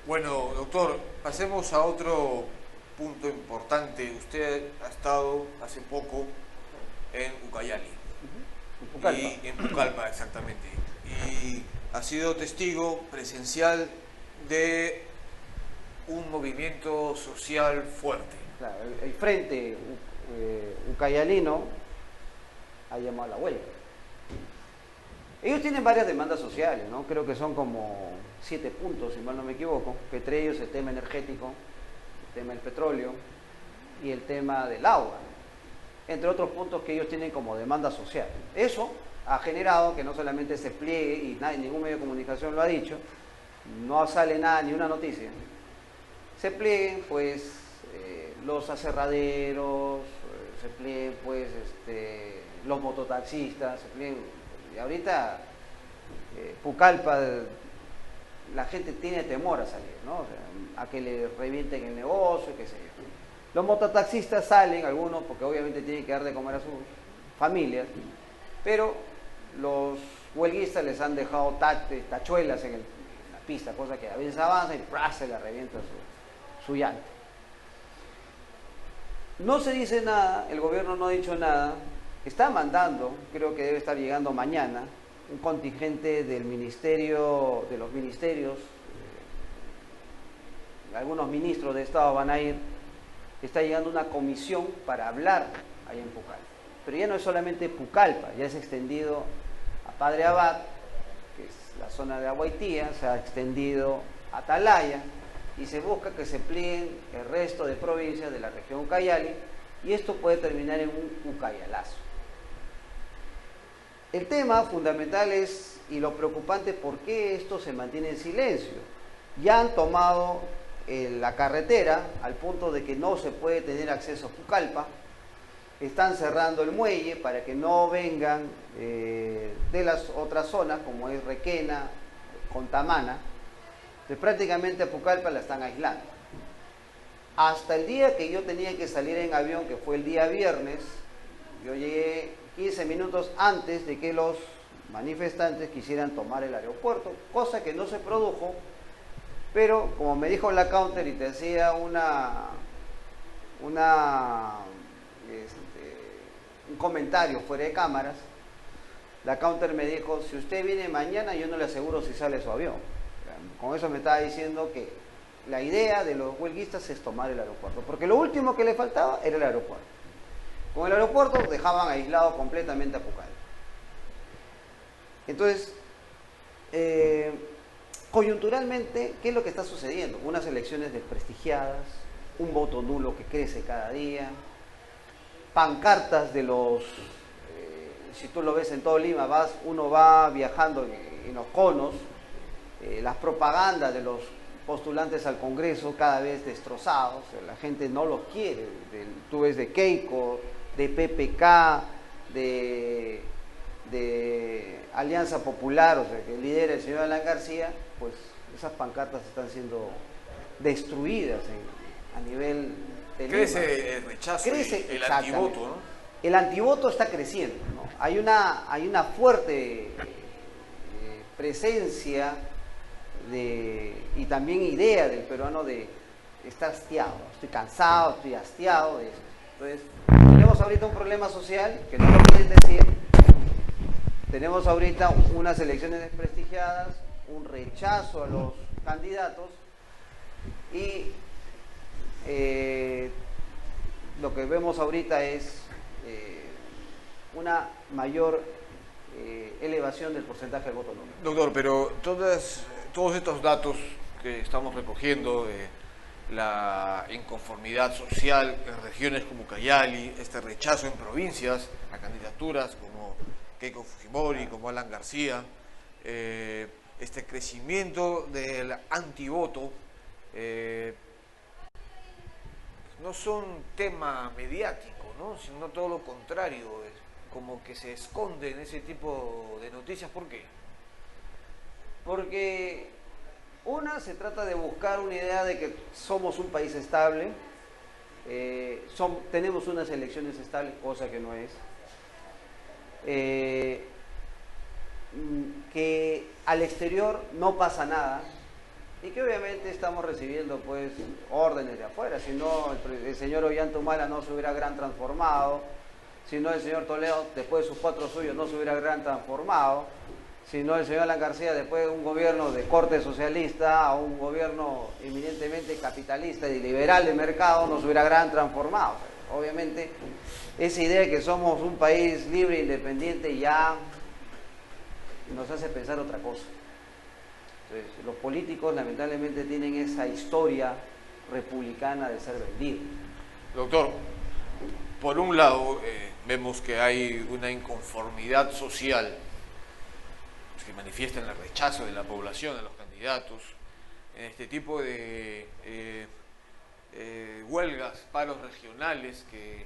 Bueno, doctor, pasemos a otro punto importante. Usted ha estado hace poco en Ucayali En Pucallpa. y en Pucallpa exactamente. Y ha sido testigo presencial de un movimiento social fuerte. Claro, el frente ucayalino ha llamado a la huelga. Ellos tienen varias demandas sociales, ¿no? Creo que son como 7 puntos, si mal no me equivoco, que entre ellos el tema energético, el tema del petróleo y el tema del agua, ¿no? Entre otros puntos que ellos tienen como demanda social. Eso ha generado que no solamente se pliegue, y ningún medio de comunicación lo ha dicho, no sale nada, ni una noticia, se plieguen pues los aserraderos, se plieguen pues los mototaxistas, se plieguen. Y ahorita Pucallpa, la gente tiene temor a salir, ¿no? O sea, a que le revienten el negocio, qué sé yo. Los mototaxistas salen, algunos, porque obviamente tienen que dar de comer a sus familias, pero los huelguistas les han dejado tachuelas en la pista, cosa que a veces avanza y ¡pras! Se le revienta su llanta. No se dice nada, el gobierno no ha dicho nada, está mandando, creo que debe estar llegando mañana, un contingente del ministerio, de los ministerios, algunos ministros de Estado van a ir, está llegando una comisión para hablar allá en Pucallpa. Pero ya no es solamente Pucallpa, ya es extendido a Padre Abad, que es la zona de Aguaitía, se ha extendido a Atalaya, y se busca que se plieguen el resto de provincias de la región Ucayali, y esto puede terminar en un Ucayalazo. El tema fundamental es, y lo preocupante, por qué esto se mantiene en silencio. Ya han tomado la carretera al punto de que no se puede tener acceso a Pucallpa, están cerrando el muelle para que no vengan de las otras zonas como es Requena, Contamana. Entonces, prácticamente a Pucallpa la están aislando. Hasta el día que yo tenía que salir en avión, que fue el día viernes, yo llegué 15 minutos antes de que los manifestantes quisieran tomar el aeropuerto, cosa que no se produjo, pero como me dijo la counter y te hacía un comentario fuera de cámaras, la counter me dijo, si usted viene mañana yo no le aseguro si sale su avión. Con eso me estaba diciendo que la idea de los huelguistas es tomar el aeropuerto, porque lo último que le faltaba era el aeropuerto. Con el aeropuerto dejaban aislado completamente a Pucallpa. Entonces, coyunturalmente, ¿qué es lo que está sucediendo? Unas elecciones desprestigiadas, un voto nulo que crece cada día, pancartas de los, si tú lo ves en todo Lima, uno va viajando en los conos, las propagandas de los postulantes al Congreso cada vez destrozados, la gente no los quiere, tú ves de Keiko, de PPK, de Alianza Popular, o sea, que lidera el señor Alan García, pues esas pancartas están siendo destruidas a nivel de Lima. Crece el rechazo, el antivoto, ¿no? El antivoto está creciendo, ¿no? Hay una fuerte presencia y también idea del peruano de estar hastiado, ¿no? Estoy cansado, estoy hastiado de esto. Entonces, tenemos ahorita un problema social que no lo quieren decir, tenemos ahorita unas elecciones desprestigiadas, un rechazo a los candidatos y lo que vemos ahorita es una mayor elevación del porcentaje de voto nulo. Doctor, pero todos estos datos que estamos recogiendo de la inconformidad social en regiones como Ucayali, este rechazo en provincias a candidaturas como Keiko Fujimori, como Alan García, este crecimiento del antivoto, no son tema mediático, ¿no? Sino todo lo contrario, como que se esconde en ese tipo de noticias. ¿Por qué? Porque se trata de buscar una idea de que somos un país estable, tenemos unas elecciones estables, cosa que no es, que al exterior no pasa nada, y que obviamente estamos recibiendo pues órdenes de afuera, si no el señor Ollantumala no se hubiera gran transformado, si no el señor Toledo después de sus 4 suyos no se hubiera gran transformado, si no el señor Alan García después de un gobierno de corte socialista a un gobierno eminentemente capitalista y liberal de mercado no se hubiera gran transformado. Obviamente esa idea de que somos un país libre e independiente ya nos hace pensar otra cosa. Entonces, los políticos lamentablemente tienen esa historia republicana de ser vendidos. Doctor, por un lado vemos que hay una inconformidad social que manifiesta en el rechazo de la población a los candidatos, en este tipo de huelgas, paros regionales que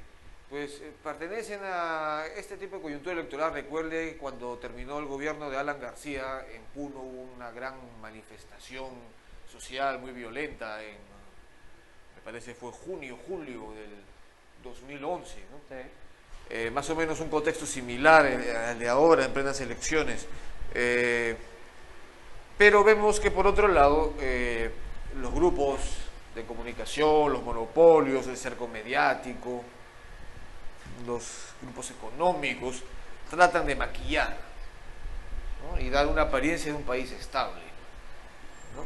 pues pertenecen a este tipo de coyuntura electoral. Recuerde cuando terminó el gobierno de Alan García, en Puno hubo una gran manifestación social muy violenta, me parece fue junio, julio del 2011, ¿no? Sí. Más o menos un contexto similar al de ahora en plenas elecciones. Pero vemos que por otro lado los grupos de comunicación, los monopolios, el cerco mediático, los grupos económicos tratan de maquillar, ¿no? Y dar una apariencia de un país estable, ¿no?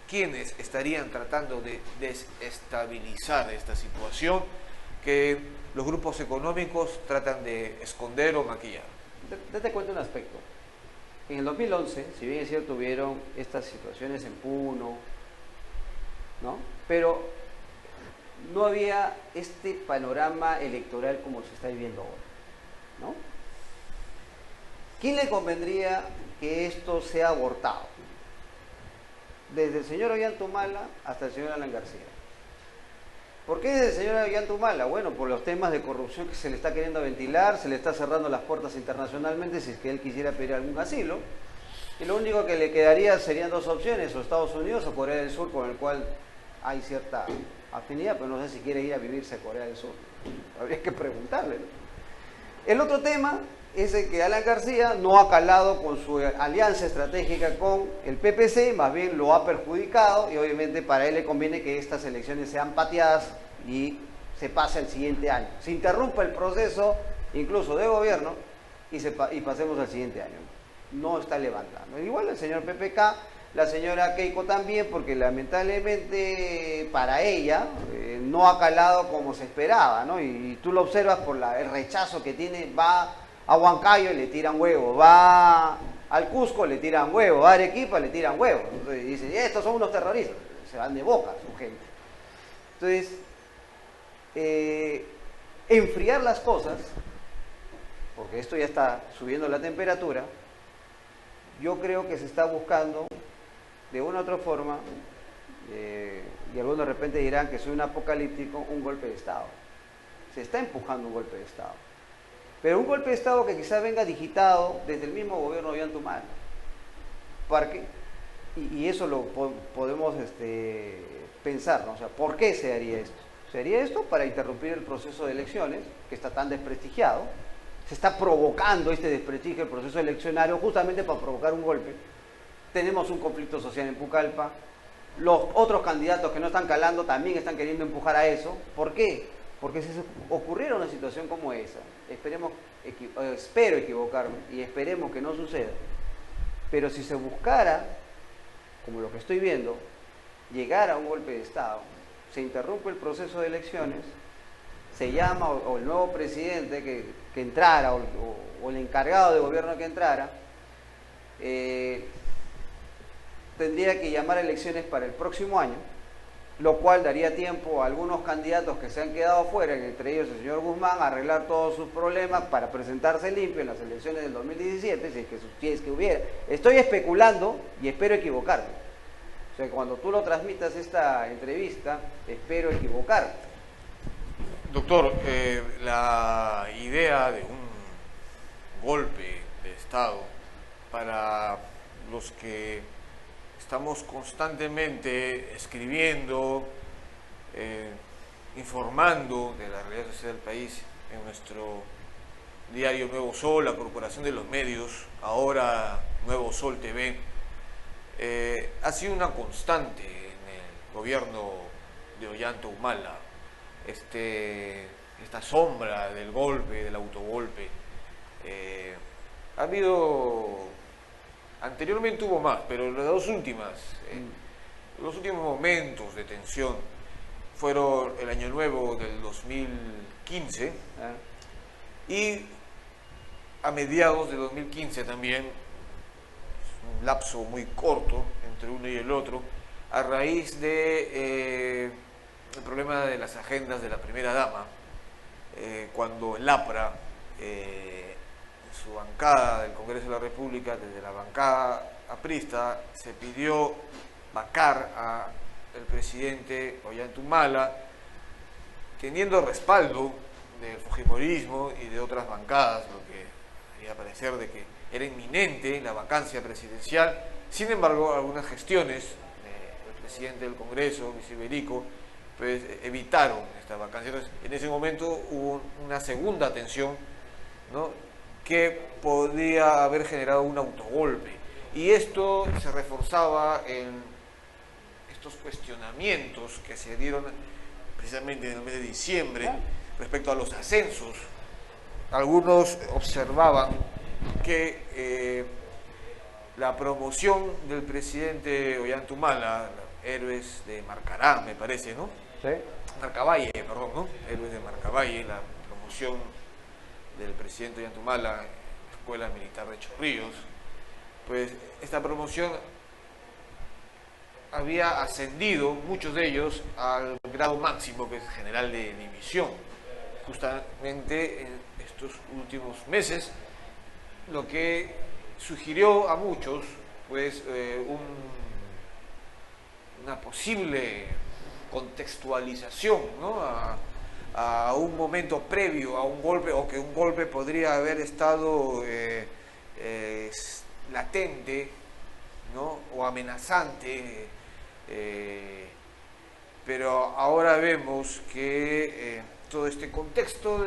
¿Quiénes estarían tratando de desestabilizar esta situación que los grupos económicos tratan de esconder o maquillar? Date cuenta un aspecto. En el 2011, si bien es cierto, hubieron estas situaciones en Puno, ¿no? Pero no había este panorama electoral como se está viviendo ahora, ¿no? ¿Quién le convendría que esto sea abortado? Desde el señor Ollantumala hasta el señor Alan García. ¿Por qué desde el señor Ollantumala? Bueno, por los temas de corrupción que se le está queriendo ventilar, se le está cerrando las puertas internacionalmente si es que él quisiera pedir algún asilo. Y lo único que le quedaría serían 2 opciones, o Estados Unidos o Corea del Sur, con el cual hay cierta afinidad, pero no sé si quiere ir a vivirse a Corea del Sur. Habría que preguntarle, ¿no? El otro tema es el que Alan García no ha calado con su alianza estratégica con el PPC, más bien lo ha perjudicado, y obviamente para él le conviene que estas elecciones sean pateadas y se pase al siguiente año. Se interrumpa el proceso incluso de gobierno y pasemos al siguiente año. No está levantando. Igual el señor PPK, la señora Keiko también, porque lamentablemente para ella no ha calado como se esperaba, ¿no? Y tú lo observas por el rechazo que tiene. Va a Huancayo y le tiran huevo, va al Cusco, le tiran huevo, va a Arequipa, le tiran huevo. Entonces dicen, estos son unos terroristas, se van de boca su gente. Entonces, enfriar las cosas, porque esto ya está subiendo la temperatura, yo creo que se está buscando de una u otra forma, y algunos de repente dirán que soy un apocalíptico, un golpe de Estado. Se está empujando un golpe de Estado. Pero un golpe de Estado que quizá venga digitado desde el mismo gobierno de Ollantumala. Y eso lo podemos pensar, ¿no? O sea, ¿por qué se haría esto? Se haría esto para interrumpir el proceso de elecciones, que está tan desprestigiado. Se está provocando este desprestigio del proceso eleccionario justamente para provocar un golpe. Tenemos un conflicto social en Pucallpa. Los otros candidatos que no están calando también están queriendo empujar a eso. ¿Por qué? Porque si ocurriera una situación como esa, espero equivocarme y esperemos que no suceda, pero si se buscara, como lo que estoy viendo, llegar a un golpe de Estado, se interrumpe el proceso de elecciones, se llama o el nuevo presidente que entrara o el encargado de gobierno que entrara, tendría que llamar a elecciones para el próximo año, lo cual daría tiempo a algunos candidatos que se han quedado fuera, entre ellos el señor Guzmán, a arreglar todos sus problemas para presentarse limpio en las elecciones del 2017, si es que hubiera. Estoy especulando y espero equivocarme. O sea, cuando tú lo transmitas esta entrevista, espero equivocarme. Doctor, la idea de un golpe de Estado para los que estamos constantemente escribiendo, informando de la realidad social del país en nuestro diario Nuevo Sol, la Corporación de los Medios, ahora Nuevo Sol TV. ha sido una constante en el gobierno de Ollanta Humala, esta sombra del golpe, del autogolpe. Ha habido, anteriormente hubo más, pero las dos últimas, los últimos momentos de tensión fueron el Año Nuevo del 2015 y a mediados de 2015 también, un lapso muy corto entre uno y el otro, a raíz de el problema de las agendas de la primera dama, cuando el APRA, su bancada del Congreso de la República, desde la bancada aprista, se pidió vacar al presidente Ollanta Humala, teniendo respaldo del fujimorismo y de otras bancadas, lo que haría parecer de que era inminente la vacancia presidencial. Sin embargo, algunas gestiones del presidente del Congreso, Luis Iberico, pues evitaron esta vacancia. Entonces, en ese momento hubo una segunda tensión, ¿no?, que podría haber generado un autogolpe. Y esto se reforzaba en estos cuestionamientos que se dieron precisamente en el mes de diciembre respecto a los ascensos. Algunos observaban que la promoción del presidente Ollanta Humala, Héroes de Marcará, me parece, ¿no? Sí. Marcavalle, perdón, ¿no? Héroes de Marcavalle, la promoción del presidente Ollanta Humala en la Escuela Militar de Chorrillos, pues esta promoción había ascendido, muchos de ellos, al grado máximo, que es general de división. Justamente en estos últimos meses, lo que sugirió a muchos, pues, una posible contextualización, ¿no?, a un momento previo a un golpe, o que un golpe podría haber estado latente, ¿no?, o amenazante, pero ahora vemos que todo este contexto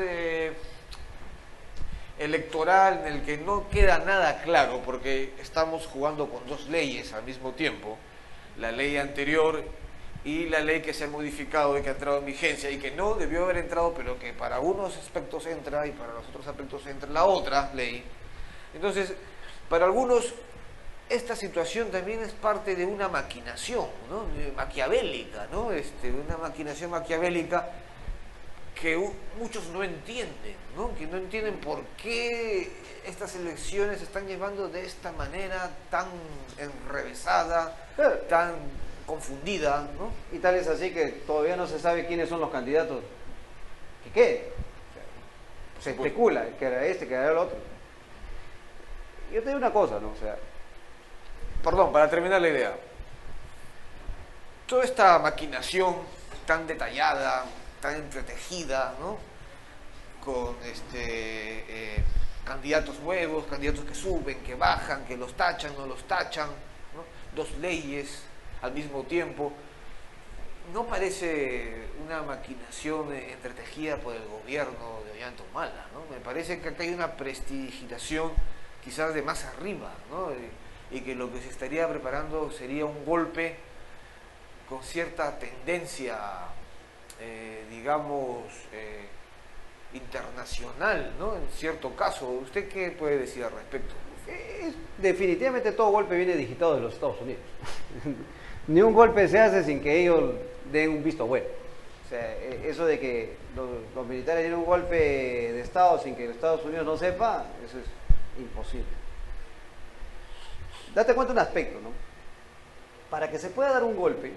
electoral en el que no queda nada claro, porque estamos jugando con dos leyes al mismo tiempo, la ley anterior y la ley que se ha modificado y que ha entrado en vigencia y que no debió haber entrado, pero que para unos aspectos entra y para los otros aspectos entra la otra ley. Entonces, para algunos esta situación también es parte de una maquinación, ¿no?, maquiavélica, ¿no?, una maquinación maquiavélica que muchos no entienden, ¿no?, que no entienden por qué estas elecciones se están llevando de esta manera tan enrevesada, tan confundida, ¿no? Y tal es así que todavía no se sabe quiénes son los candidatos que queden. O sea, se especula que era este, que era el otro. Yo te digo una cosa, ¿no? O sea, perdón, para terminar la idea, toda esta maquinación tan detallada, tan entretejida, ¿no?, con candidatos nuevos, candidatos que suben, que bajan, que los tachan, no los tachan, ¿no?, dos leyes al mismo tiempo, ¿no parece una maquinación entretejida por el gobierno de Ollanta Humala, ¿no? Me parece que acá hay una prestidigitación quizás de más arriba, ¿no?, y que lo que se estaría preparando sería un golpe con cierta tendencia, digamos, internacional, ¿no?, en cierto caso. ¿Usted qué puede decir al respecto? definitivamente todo golpe viene digitado de los Estados Unidos. Ni un golpe se hace sin que ellos den un visto bueno. O sea, eso de que los militares den un golpe de Estado sin que los Estados Unidos no sepa, eso es imposible. Date cuenta de un aspecto, ¿no? Para que se pueda dar un golpe,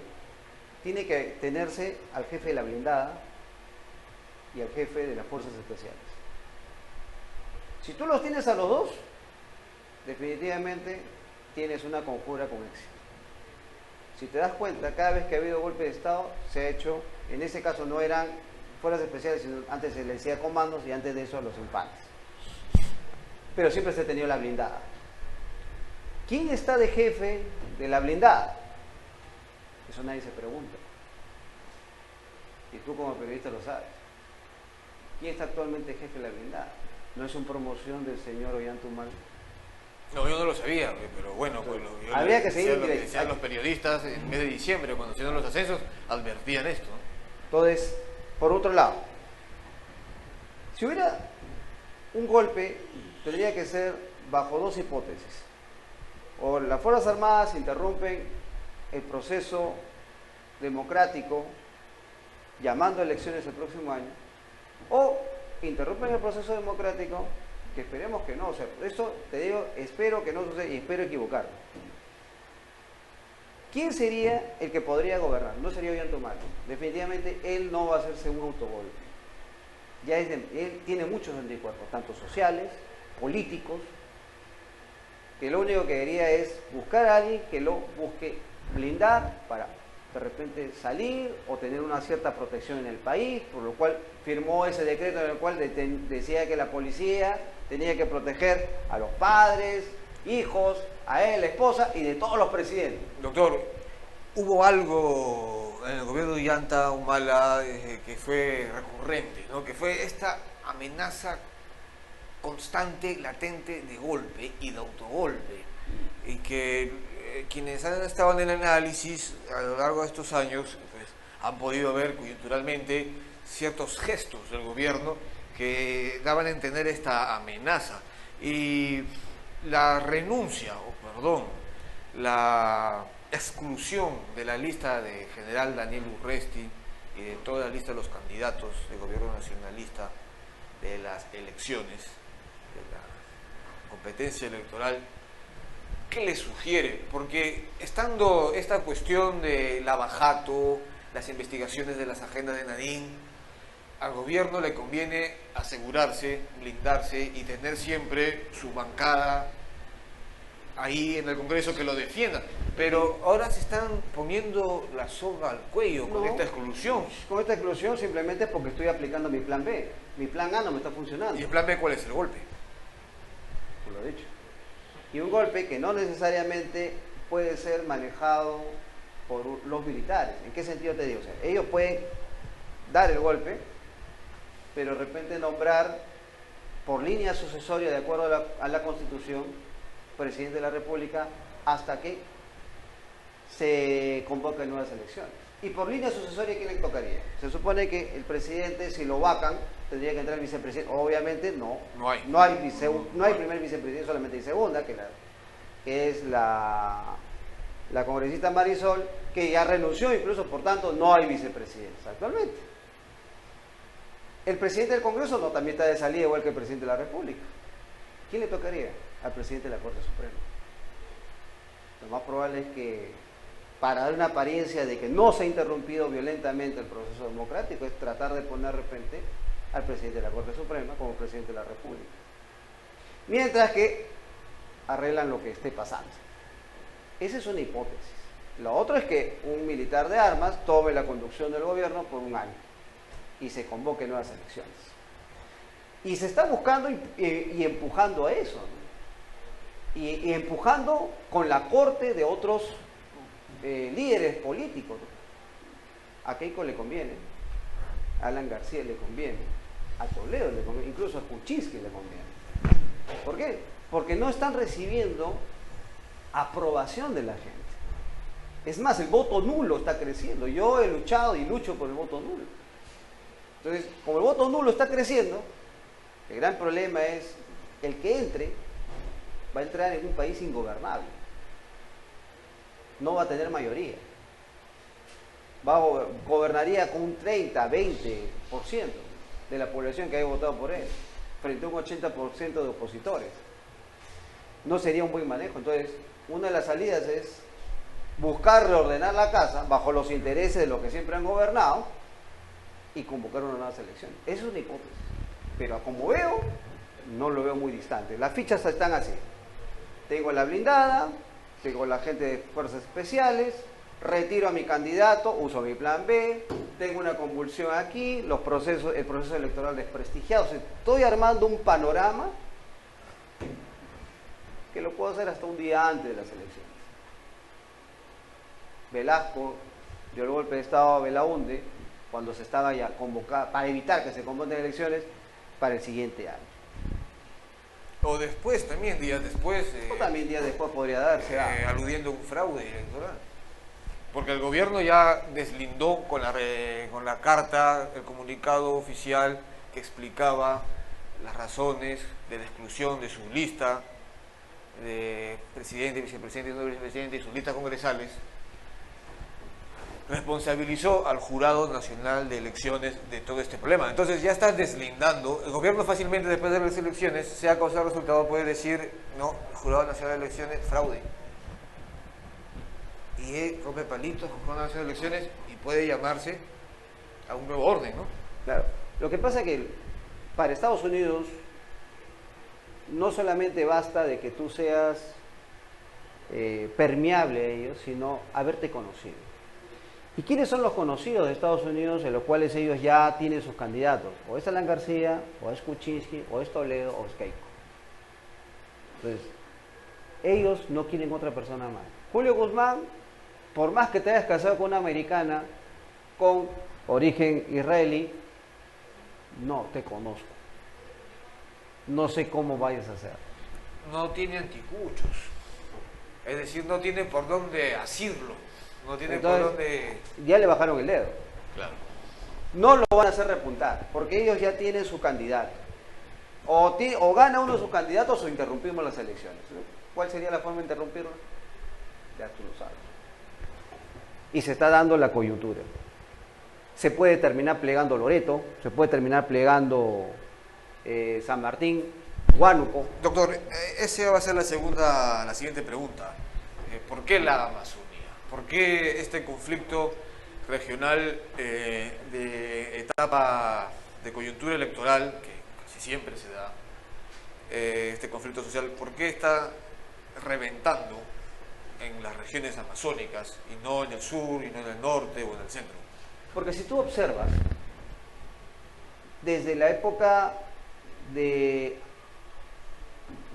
tiene que tenerse al jefe de la blindada y al jefe de las fuerzas especiales. Si tú los tienes a los dos, definitivamente tienes una conjura con éxito. Si te das cuenta, cada vez que ha habido golpe de Estado, se ha hecho, en ese caso no eran fuerzas especiales, sino antes se les decía comandos y antes de eso los infantes. Pero siempre se ha tenido la blindada. ¿Quién está de jefe de la blindada? Eso nadie se pregunta. Y tú como periodista lo sabes. ¿Quién está actualmente jefe de la blindada? ¿No es una promoción del señor Ollanta Humala? No, yo no lo sabía, pero bueno, pues yo Habría que decía seguir lo que decían los periodistas en el mes de diciembre, cuando hicieron los ascensos, advertían esto, ¿no? Entonces, por otro lado, si hubiera un golpe, tendría que ser bajo dos hipótesis. O las Fuerzas Armadas interrumpen el proceso democrático llamando a elecciones el próximo año, o interrumpen el proceso democrático, que esperemos que no. O sea, esto te digo, espero que no suceda y espero equivocarme. ¿Quién sería el que podría gobernar? No sería Ollanta. Definitivamente él no va a hacerse un autogolpe. Él tiene muchos anticuerpos, tanto sociales, políticos, que lo único que quería es buscar a alguien que lo busque blindar para de repente salir o tener una cierta protección en el país, por lo cual firmó ese decreto en el cual decía que la policía tenía que proteger a los padres, hijos, a él, la esposa y de todos los presidentes. Doctor, hubo algo en el gobierno de Ollanta Humala que fue recurrente, ¿no? Que fue esta amenaza constante, latente de golpe y de autogolpe, y que quienes han estado en el análisis a lo largo de estos años pues, han podido ver coyunturalmente ciertos gestos del gobierno que daban a entender esta amenaza. Y la renuncia, o perdón, la exclusión de la lista de general Daniel Urresti y de toda la lista de los candidatos del gobierno nacionalista de las elecciones, de la competencia electoral, ¿qué le sugiere? Porque estando esta cuestión de Lavajato, las investigaciones de las agendas de Nadine, al gobierno le conviene asegurarse, blindarse y tener siempre su bancada ahí en el Congreso que lo defienda. Pero ahora se están poniendo la soga al cuello con esta exclusión. Con esta exclusión simplemente porque estoy aplicando mi plan B. Mi plan A no me está funcionando. ¿Y el plan B cuál es? El golpe. Pues lo he dicho. Y un golpe que no necesariamente puede ser manejado por los militares. ¿En qué sentido te digo? O sea, ellos pueden dar el golpe, pero de repente nombrar por línea sucesoria, de acuerdo a la Constitución, presidente de la República, hasta que se convoquen nuevas elecciones. Y por línea sucesoria, ¿quién le tocaría? Se supone que el presidente, si lo vacan, tendría que entrar el vicepresidente. Obviamente no. No hay Primer vicepresidente, solamente hay segunda, que es la congresista Marisol, que ya renunció, incluso por tanto no hay vicepresidentes actualmente. El presidente del Congreso no, también está de salida, igual que el presidente de la República. ¿Quién le tocaría? Al presidente de la Corte Suprema. Lo más probable es que, para dar una apariencia de que no se ha interrumpido violentamente el proceso democrático, es tratar de poner de repente al presidente de la Corte Suprema como presidente de la República. Mientras que arreglan lo que esté pasando. Esa es una hipótesis. Lo otro es que un militar de armas tome la conducción del gobierno por un año y se convoque nuevas elecciones. Y se está buscando y empujando a eso, ¿no? Y empujando con la corte de otros líderes políticos, ¿no? A Keiko le conviene, a Alan García le conviene, a Toledo le conviene, incluso a Kuczynski le conviene. ¿Por qué? Porque no están recibiendo aprobación de la gente. Es más, el voto nulo está creciendo. Yo he luchado y lucho por el voto nulo. Entonces, como el voto nulo está creciendo, el gran problema es el que entre va a entrar en un país ingobernable. No va a tener mayoría. Gobernaría con un 30, 20% de la población que haya votado por él, frente a un 80% de opositores. No sería un buen manejo. Entonces, una de las salidas es buscar reordenar la casa bajo los intereses de los que siempre han gobernado y convocar unas nuevas elecciones. Esa es una hipótesis. Pero como veo, no lo veo muy distante. Las fichas están así. Tengo la blindada, tengo la gente de fuerzas especiales, retiro a mi candidato, uso mi plan B, tengo una convulsión aquí, el proceso electoral desprestigiado. O sea, estoy armando un panorama que lo puedo hacer hasta un día antes de las elecciones. Velasco dio el golpe de Estado a Belaúnde cuando se estaba ya convocado, para evitar que se convoquen elecciones para el siguiente año. O después también, días después, O también días después podría darse. aludiendo a un fraude electoral. Porque el gobierno ya deslindó con la carta, el comunicado oficial que explicaba las razones de la exclusión de su lista de presidente, vicepresidente y no vicepresidente y sus listas congresales. Responsabilizó al Jurado Nacional de Elecciones de todo este problema. Entonces ya está deslindando. El gobierno fácilmente después de las elecciones, sea cual sea el resultado, puede decir, no, el Jurado Nacional de Elecciones, fraude. Y rompe palitos con el Jurado Nacional de Elecciones y puede llamarse a un nuevo orden, ¿no? Claro. Lo que pasa es que para Estados Unidos no solamente basta de que tú seas permeable a ellos, sino haberte conocido. ¿Y quiénes son los conocidos de Estados Unidos en los cuales ellos ya tienen sus candidatos? O es Alan García, o es Kuczynski, o es Toledo, o es Keiko. Entonces, ellos no quieren otra persona más. Julio Guzmán, por más que te hayas casado con una americana con origen israelí, no te conozco. No sé cómo vayas a hacer. No tiene anticuchos. Es decir, no tiene por dónde asirlo. No tiene Entonces, por dónde... Ya le bajaron el dedo. Claro. No lo van a hacer repuntar, porque ellos ya tienen su candidato. O gana uno de sus candidatos o interrumpimos las elecciones. ¿Cuál sería la forma de interrumpirlo? Ya tú lo sabes. Y se está dando la coyuntura. Se puede terminar plegando Loreto, se puede terminar plegando San Martín, Huánuco. Doctor, esa va a ser la siguiente pregunta. ¿Por qué la Amazonía? ¿Por qué este conflicto regional de etapa de coyuntura electoral, que casi siempre se da, este conflicto social, por qué está reventando en las regiones amazónicas y no en el sur, y no en el norte o en el centro? Porque si tú observas, desde la época de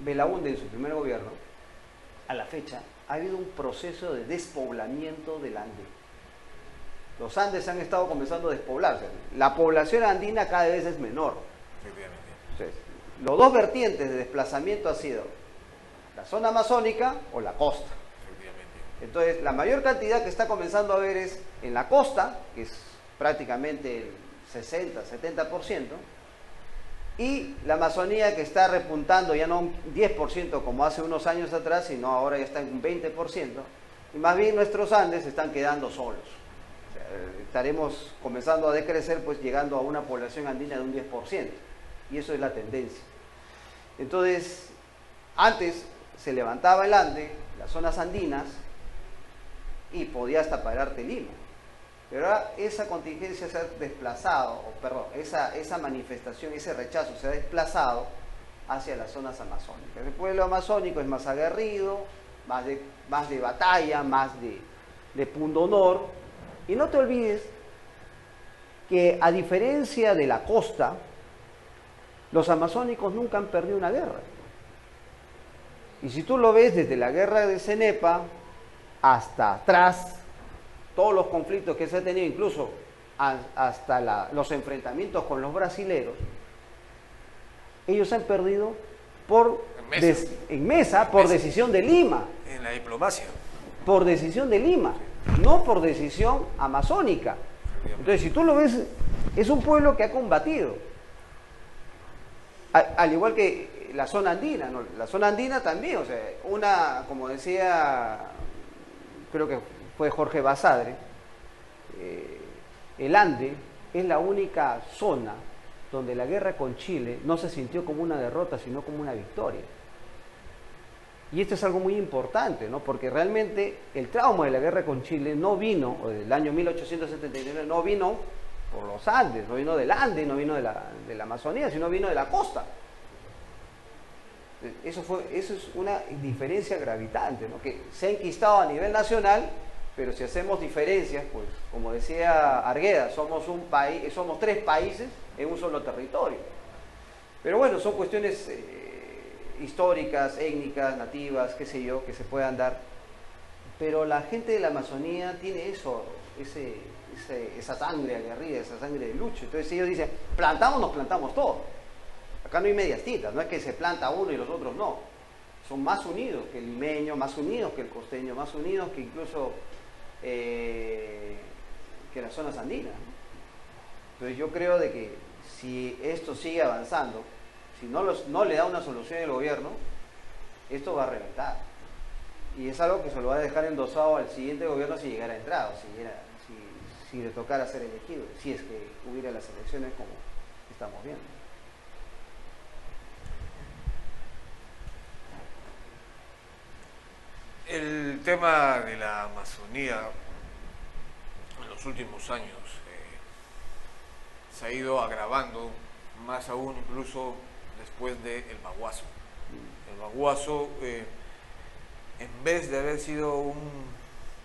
Belaúnde en su primer gobierno, a la fecha, ha habido un proceso de despoblamiento del Ande. Los Andes han estado comenzando a despoblarse. La población andina cada vez es menor. Entonces, los dos vertientes de desplazamiento han sido la zona amazónica o la costa. Entonces, la mayor cantidad que está comenzando a haber es en la costa, que es prácticamente el 60-70%, y la Amazonía, que está repuntando ya no un 10% como hace unos años atrás, sino ahora ya está en un 20%, y más bien nuestros Andes se están quedando solos. O sea, estaremos comenzando a decrecer, pues llegando a una población andina de un 10%, y eso es la tendencia. Entonces, antes se levantaba el Ande, las zonas andinas, y podía hasta pararte Lima. Pero ahora esa contingencia se ha desplazado, esa manifestación, ese rechazo se ha desplazado hacia las zonas amazónicas. El pueblo amazónico es más aguerrido, más de batalla, más de pundonor. Y no te olvides que a diferencia de la costa, los amazónicos nunca han perdido una guerra. Y si tú lo ves desde la guerra de Cenepa hasta atrás, todos los conflictos que se han tenido, incluso hasta los enfrentamientos con los brasileros, ellos han perdido en mesa por decisión de Lima. En la diplomacia. Por decisión de Lima, no por decisión amazónica. Entonces, si tú lo ves, es un pueblo que ha combatido. Al igual que la zona andina, ¿no? La zona andina también, o sea, como decía, creo que fue Jorge Basadre, el Ande es la única zona donde la guerra con Chile no se sintió como una derrota, sino como una victoria. Y esto es algo muy importante, ¿no? Porque realmente el trauma de la guerra con Chile no vino, o del año 1879, no vino por los Andes, no vino del Ande, no vino de la Amazonía, sino vino de la costa. Eso es una diferencia gravitante, ¿no? Que se ha enquistado a nivel nacional, pero si hacemos diferencias, pues como decía Argueda, somos tres países en un solo territorio. Pero bueno, son cuestiones históricas, étnicas, nativas, qué sé yo, que se puedan dar. Pero la gente de la Amazonía tiene eso, esa sangre aguerrida, esa sangre de lucha. Entonces ellos dicen, plantamos, nos plantamos todo. Acá no hay medias tintas, no es que se planta uno y los otros no. Son más unidos que el limeño, más unidos que el costeño, más unidos que incluso que las zonas andinas, ¿no? Entonces yo creo de que si esto sigue avanzando, si no le da una solución el gobierno, esto va a reventar. Y es algo que se lo va a dejar endosado al siguiente gobierno si llegara a entrar, o si le tocara ser elegido, si es que hubiera las elecciones como estamos viendo. El tema de la Amazonía en los últimos años se ha ido agravando, más aún incluso después del Baguazo. El Baguazo, en vez de haber sido un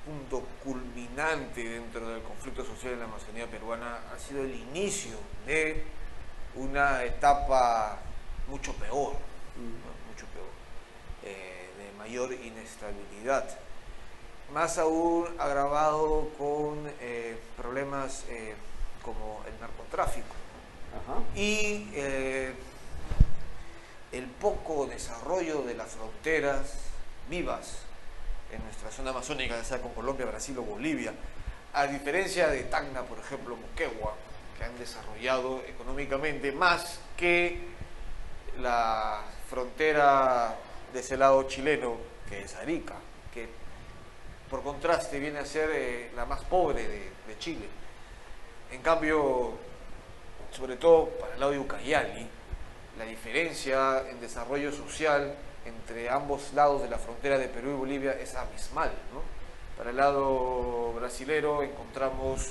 punto culminante dentro del conflicto social en la Amazonía peruana, ha sido el inicio de una etapa mucho peor, ¿no? Mucho peor, de mayor inestabilidad, más aún agravado con problemas como el narcotráfico. Ajá. Y el poco desarrollo de las fronteras vivas en nuestra zona amazónica, ya sea con Colombia, Brasil o Bolivia, a diferencia de Tacna, por ejemplo, Moquegua, que han desarrollado económicamente más que la frontera de ese lado chileno, que es Arica, que por contraste viene a ser la más pobre de Chile. En cambio, sobre todo para el lado de Ucayali, la diferencia en desarrollo social entre ambos lados de la frontera de Perú y Bolivia es abismal, ¿no? Para el lado brasilero encontramos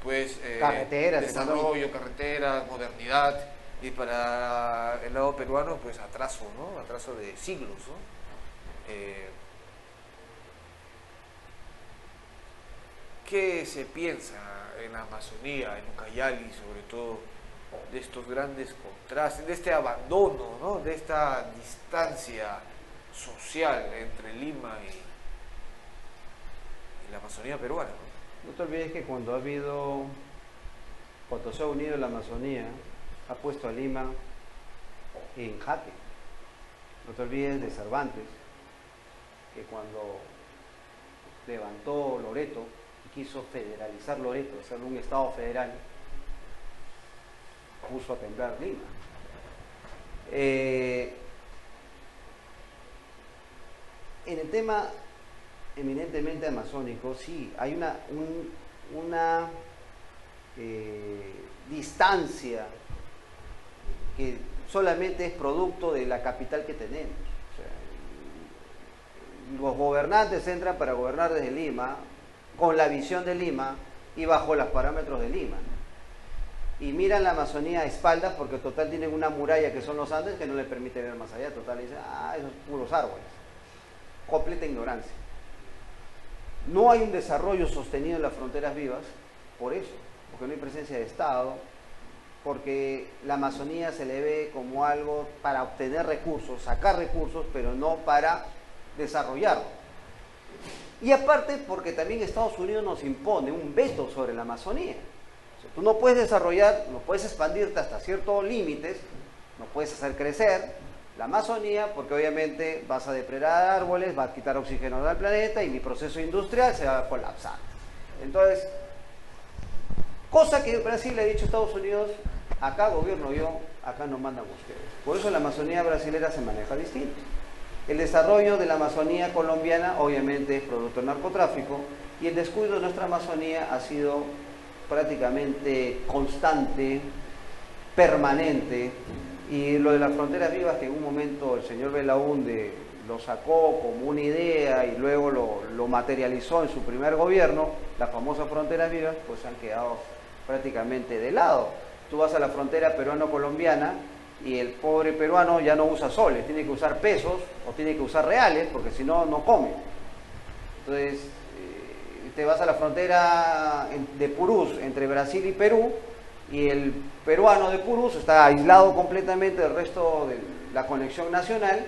pues carreteras, desarrollo, carreteras, modernidad, y para el lado peruano pues atraso, ¿no? Atraso de siglos, ¿no? ¿Qué se piensa en la Amazonía, en Ucayali, sobre todo, de estos grandes contrastes, de este abandono, ¿no? De esta distancia social entre Lima y la Amazonía peruana, ¿no? No te olvides que cuando se ha unido la Amazonía, ha puesto a Lima en jaque. No te olvides de Cervantes, que cuando levantó Loreto y quiso federalizar Loreto, hacerlo un estado federal, puso a temblar Lima. En el tema eminentemente amazónico, sí, hay una distancia que solamente es producto de la capital que tenemos. O sea, los gobernantes entran para gobernar desde Lima, con la visión de Lima y bajo los parámetros de Lima. Y miran la Amazonía a espaldas porque total tienen una muralla que son los Andes que no les permite ver más allá. Total dicen, esos puros árboles. Completa ignorancia. No hay un desarrollo sostenido en las fronteras vivas por eso, porque no hay presencia de Estado, porque la Amazonía se le ve como algo para obtener recursos, sacar recursos, pero no para desarrollarlo. Y aparte porque también Estados Unidos nos impone un veto sobre la Amazonía. O sea, tú no puedes desarrollar, no puedes expandirte hasta ciertos límites, no puedes hacer crecer la Amazonía porque obviamente vas a depredar árboles, vas a quitar oxígeno del planeta y mi proceso industrial se va a colapsar. Entonces, cosa que Brasil le ha dicho a Estados Unidos, acá gobierno yo, acá no mandan ustedes. Por eso la Amazonía brasilera se maneja distinto. El desarrollo de la Amazonía colombiana obviamente es producto del narcotráfico y el descuido de nuestra Amazonía ha sido prácticamente constante, permanente, y lo de las fronteras vivas que en un momento el señor Belaúnde lo sacó como una idea y luego lo materializó en su primer gobierno, las famosas fronteras vivas, pues han quedado prácticamente de lado. Tú vas a la frontera peruano-colombiana y el pobre peruano ya no usa soles, tiene que usar pesos o tiene que usar reales porque si no, no come. Entonces, te vas a la frontera de Purús entre Brasil y Perú y el peruano de Purús está aislado completamente del resto de la conexión nacional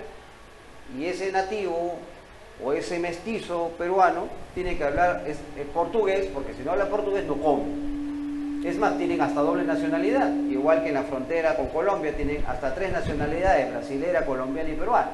y ese nativo o ese mestizo peruano tiene que hablar portugués porque si no habla portugués no come. Es más, tienen hasta doble nacionalidad, igual que en la frontera con Colombia tienen hasta 3 nacionalidades, brasilera, colombiana y peruana.